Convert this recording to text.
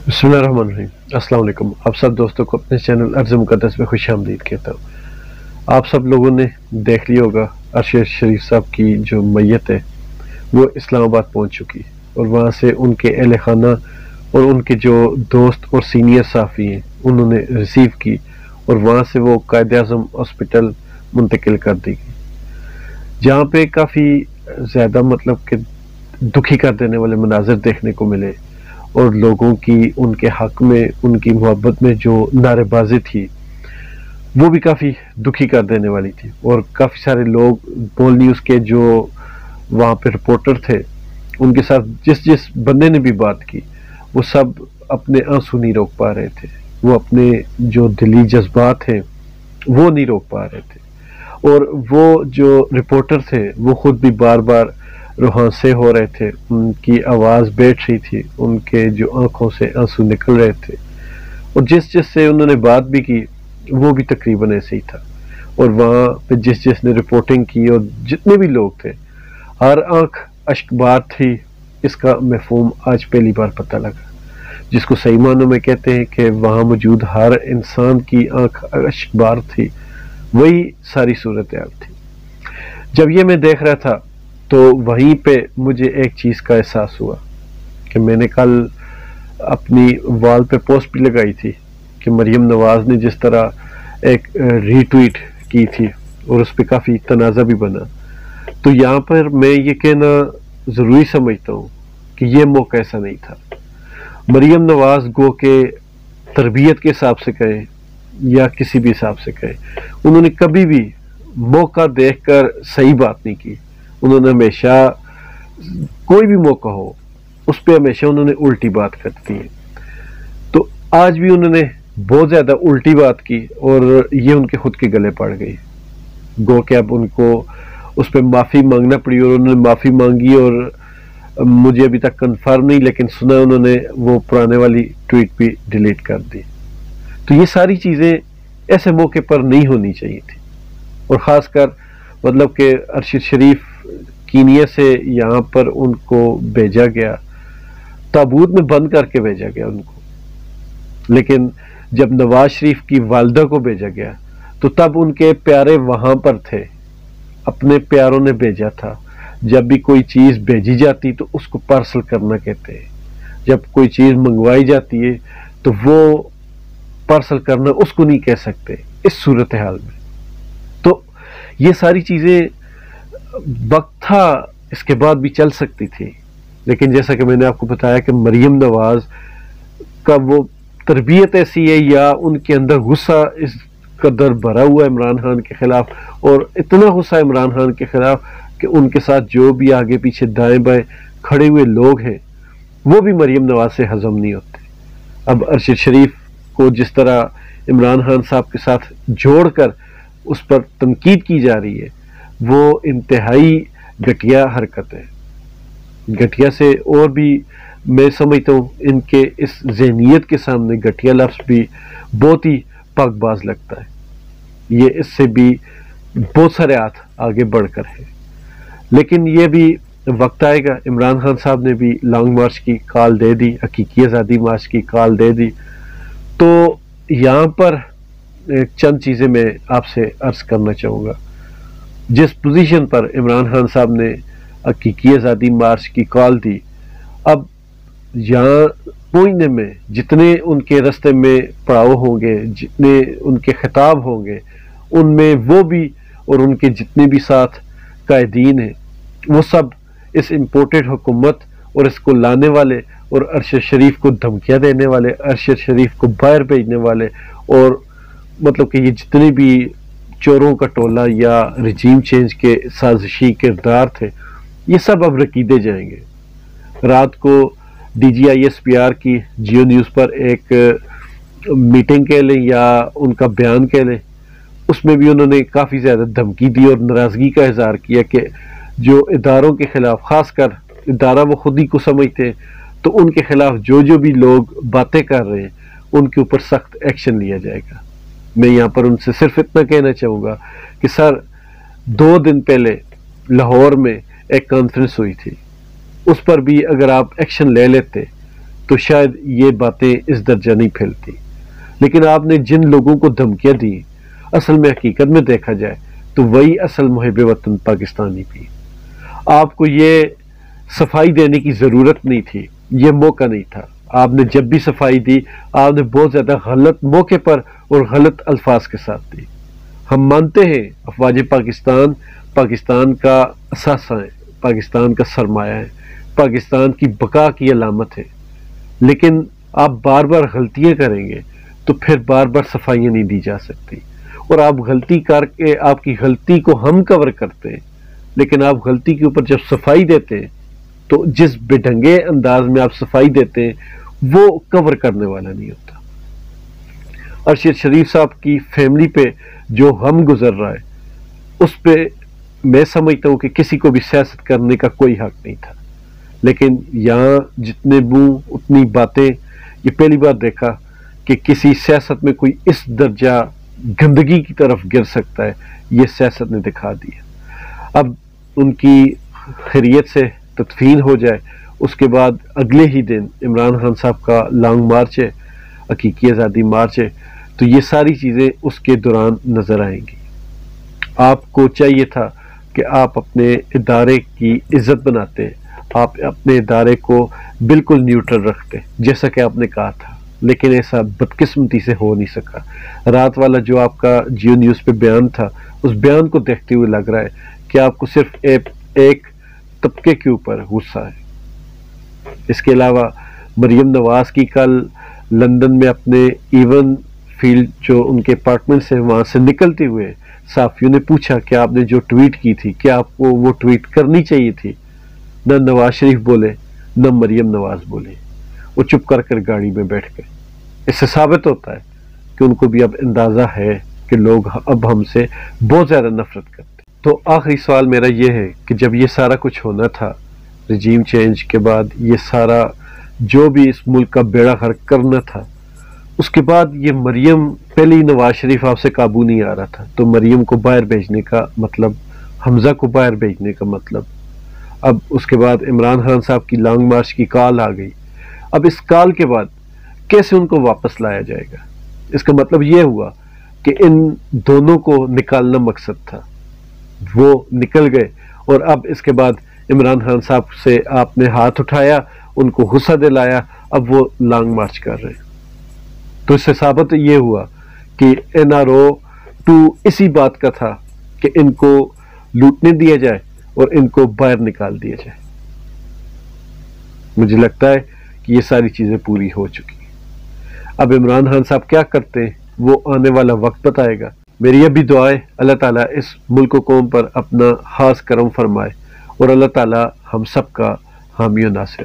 بسم اللہ الرحمن الرحیم۔ السلام علیکم۔ آپ سب دوستوں کو اپنے چینل ارض مقدس میں خوش آمدید کہتا ہوں۔ آپ سب لوگوں نے دیکھ لیا ہوگا ارشد شریف صاحب کی جو میت ہے وہ اسلام آباد پہنچ چکی، اور وہاں سے ان کے اہل خانہ اور ان کے جو دوست اور سینئر صحافی ہیں انہوں نے ریسیو کی، اور وہاں سے وہ قائد اعظم ہاسپٹل منتقل کر دی گئی، جہاں پہ کافی زیادہ کہ دکھی کر دینے والے مناظر دیکھنے کو ملے، اور لوگوں کی ان کے حق میں ان کی محبت میں جو نعرے بازی تھی وہ بھی کافی دکھی کر دینے والی تھی، اور کافی سارے لوگ بول نیوز کے جو وہاں پہ رپورٹر تھے ان کے ساتھ جس بندے نے بھی بات کی وہ سب اپنے آنسو نہیں روک پا رہے تھے، وہ اپنے جو دلی جذبات ہیں وہ نہیں روک پا رہے تھے، اور وہ جو رپورٹر تھے وہ خود بھی بار بار روحانسے ہو رہے تھے، ان کی آواز بیٹھ رہی تھی، ان کے جو آنکھوں سے آنسو نکل رہے تھے، اور جس سے انہوں نے بات بھی کی وہ بھی تقریباً ایسے ہی تھا، اور وہاں پہ جس نے رپورٹنگ کی اور جتنے بھی لوگ تھے ہر آنکھ اشک بار تھی۔ اس کا مفہوم آج پہلی بار پتہ لگا، جس کو صحیح معنوں میں کہتے ہیں کہ وہاں موجود ہر انسان کی آنکھ اشک بار تھی، وہی ساری صورتحال تھی۔ جب یہ میں دیکھ رہا تھا تو وہیں پہ مجھے ایک چیز کا احساس ہوا کہ میں نے کل اپنی وال پہ پوسٹ بھی لگائی تھی کہ مریم نواز نے جس طرح ایک ری ٹویٹ کی تھی اور اس پہ کافی تنازع بھی بنا، تو یہاں پر میں یہ کہنا ضروری سمجھتا ہوں کہ یہ موقع ایسا نہیں تھا۔ مریم نواز گو کہ تربیت کے حساب سے کہیں یا کسی بھی حساب سے کہیں، انہوں نے کبھی بھی موقع دیکھ کر صحیح بات نہیں کی، انہوں نے ہمیشہ کوئی بھی موقع ہو اس پہ ہمیشہ انہوں نے الٹی بات کرتی ہے، تو آج بھی انہوں نے بہت زیادہ الٹی بات کی اور یہ ان کے خود کے گلے پڑ گئی، گو کہ اب ان کو اس پہ معافی مانگنا پڑی، اور انہوں نے معافی مانگی، اور مجھے ابھی تک کنفرم نہیں لیکن سنا انہوں نے وہ پرانے والی ٹویٹ بھی ڈیلیٹ کر دی۔ تو یہ ساری چیزیں ایسے موقع پر نہیں ہونی چاہیے تھی، اور خاص کر کہ ارشد شریف کینیا سے یہاں پر ان کو بھیجا گیا، تابوت میں بند کر کے بھیجا گیا ان کو، لیکن جب نواز شریف کی والدہ کو بھیجا گیا تو تب ان کے پیارے وہاں پر تھے، اپنے پیاروں نے بھیجا تھا۔ جب بھی کوئی چیز بھیجی جاتی تو اس کو پارسل کرنا کہتے ہیں، جب کوئی چیز منگوائی جاتی ہے تو وہ پارسل کرنا اس کو نہیں کہہ سکتے اس صورتحال میں۔ تو یہ ساری چیزیں وقت تھا اس کے بعد بھی چل سکتی تھی، لیکن جیسا کہ میں نے آپ کو بتایا کہ مریم نواز کا وہ تربیت ایسی ہے یا ان کے اندر غصہ اس قدر بھرا ہوا عمران خان کے خلاف، اور اتنا غصہ عمران خان کے خلاف کہ ان کے ساتھ جو بھی آگے پیچھے دائیں بائیں کھڑے ہوئے لوگ ہیں وہ بھی مریم نواز سے ہضم نہیں ہوتے۔ اب ارشد شریف کو جس طرح عمران خان صاحب کے ساتھ جوڑ کر اس پر تنقید کی جا رہی ہے وہ انتہائی گھٹیا حرکت ہے، گھٹیا سے اور بھی میں سمجھتا ہوں ان کے اس ذہنیت کے سامنے گھٹیا لفظ بھی بہت ہی پاک باز لگتا ہے، یہ اس سے بھی بہت سارے ہاتھ آگے بڑھ کر ہے، لیکن یہ بھی وقت آئے گا۔ عمران خان صاحب نے بھی لانگ مارچ کی کال دے دی، حقیقی آزادی مارچ کی کال دے دی، تو یہاں پر چند چیزیں میں آپ سے عرض کرنا چاہوں گا۔ جس پوزیشن پر عمران خان صاحب نے حقیقی آزادی مارچ کی کال دی، اب یہاں پہنچنے میں جتنے ان کے رستے میں پڑاؤ ہوں گے، جتنے ان کے خطاب ہوں گے، ان میں وہ بھی اور ان کے جتنے بھی ساتھ قائدین ہیں وہ سب اس امپورٹڈ حکومت اور اس کو لانے والے اور ارشد شریف کو دھمکیاں دینے والے، ارشد شریف کو باہر بھیجنے والے، اور کہ یہ جتنے بھی چوروں کا ٹولہ یا رجیم چینج کے سازشی کردار تھے یہ سب اب رکیدے جائیں گے۔ رات کو D G I S P R کی جیو نیوز پر ایک میٹنگ کہہ لیں یا ان کا بیان کہہ لیں، اس میں بھی انہوں نے کافی زیادہ دھمکی دی اور ناراضگی کا اظہار کیا کہ جو اداروں کے خلاف، خاص کر ادارہ وہ خود ہی کو سمجھتے ہیں، تو ان کے خلاف جو بھی لوگ باتیں کر رہے ہیں ان کے اوپر سخت ایکشن لیا جائے گا۔ میں یہاں پر ان سے صرف اتنا کہنا چاہوں گا کہ سر 2 دن پہلے لاہور میں ایک کانفرنس ہوئی تھی، اس پر بھی اگر آپ ایکشن لے لیتے تو شاید یہ باتیں اس درجہ نہیں پھیلتی. لیکن آپ نے جن لوگوں کو دھمکیاں دی اصل میں حقیقت میں دیکھا جائے تو وہی اصل محب وطن پاکستانی بھی. آپ کو یہ صفائی دینے کی ضرورت نہیں تھی، یہ موقع نہیں تھا. آپ نے جب بھی صفائی دی آپ نے بہت زیادہ غلط موقع پر اور غلط الفاظ کے ساتھ دی. ہم مانتے ہیں افواج پاکستان پاکستان کا اثاثہ ہے، پاکستان کا سرمایہ ہے، پاکستان کی بقا کی علامت ہے. لیکن آپ بار بار غلطیاں کریں گے تو پھر بار بار صفائیاں نہیں دی جا سکتی. اور آپ غلطی کر کے آپ کی غلطی کو ہم کور کرتے ہیں، لیکن آپ غلطی کے اوپر جب صفائی دیتے ہیں تو جس بے ڈھنگے انداز میں آپ صفائی دیتے ہیں وہ کور کرنے والا نہیں ہوتا. ارشد شریف صاحب کی فیملی پہ جو غم گزر رہا ہے اس پہ میں سمجھتا ہوں کہ کسی کو بھی سیاست کرنے کا کوئی حق نہیں تھا. لیکن یہاں جتنے منہ اتنی باتیں، یہ پہلی بار دیکھا کہ کسی سیاست میں کوئی اس درجہ گندگی کی طرف گر سکتا ہے. یہ سیاست نے دکھا دیا. اب ان کی خیریت سے تدفین ہو جائے، اس کے بعد اگلے ہی دن عمران خان صاحب کا لانگ مارچ ہے، حقیقی آزادی مارچ ہے، تو یہ ساری چیزیں اس کے دوران نظر آئیں گی. آپ کو چاہیے تھا کہ آپ اپنے ادارے کی عزت بناتے، آپ اپنے ادارے کو بالکل نیوٹرل رکھتے جیسا کہ آپ نے کہا تھا، لیکن ایسا بدقسمتی سے ہو نہیں سکا. رات والا جو آپ کا جیو نیوز پہ بیان تھا، اس بیان کو دیکھتے ہوئے لگ رہا ہے کہ آپ کو صرف ایک طبقے کے اوپر غصہ ہے. اس کے علاوہ مریم نواز کی کل لندن میں اپنے ایون فیلڈ جو ان کے اپارٹمنٹ سے وہاں سے نکلتے ہوئے صحافیوں نے پوچھا کہ آپ نے جو ٹویٹ کی تھی کیا آپ کو وہ ٹویٹ کرنی چاہیے تھی؟ نہ نواز شریف بولے نہ مریم نواز بولے، وہ چپ کر گاڑی میں بیٹھ گئے. اس سے ثابت ہوتا ہے کہ ان کو بھی اب اندازہ ہے کہ لوگ اب ہم سے بہت زیادہ نفرت کرتے. تو آخری سوال میرا یہ ہے کہ جب یہ سارا کچھ ہونا تھا رجیم چینج کے بعد، یہ سارا جو بھی اس ملک کا بیڑا غرق کرنا تھا، اس کے بعد یہ مریم پہلے ہی نواز شریف آپ سے قابو نہیں آ رہا تھا، تو مریم کو باہر بھیجنے کا مطلب، حمزہ کو باہر بھیجنے کا مطلب، اب اس کے بعد عمران خان صاحب کی لانگ مارچ کی کال آ گئی. اب اس کال کے بعد کیسے ان کو واپس لایا جائے گا؟ اس کا مطلب یہ ہوا کہ ان دونوں کو نکالنا مقصد تھا، وہ نکل گئے. اور اب اس کے بعد عمران خان صاحب سے آپ نے ہاتھ اٹھایا، ان کو غصہ دلایا، اب وہ لانگ مارچ کر رہے ہیں. تو اس سے ثابت یہ ہوا کہ NRO 2 اسی بات کا تھا کہ ان کو لوٹنے دیا جائے اور ان کو باہر نکال دیا جائے. مجھے لگتا ہے کہ یہ ساری چیزیں پوری ہو چکی ہیں. اب عمران خان صاحب کیا کرتے ہیں وہ آنے والا وقت بتائے گا. میری یہ بھی دعا ہے اللہ تعالیٰ اس ملک و قوم پر اپنا خاص کرم فرمائے اور اللہ تعالیٰ ہم سب کا حامی و ناصر.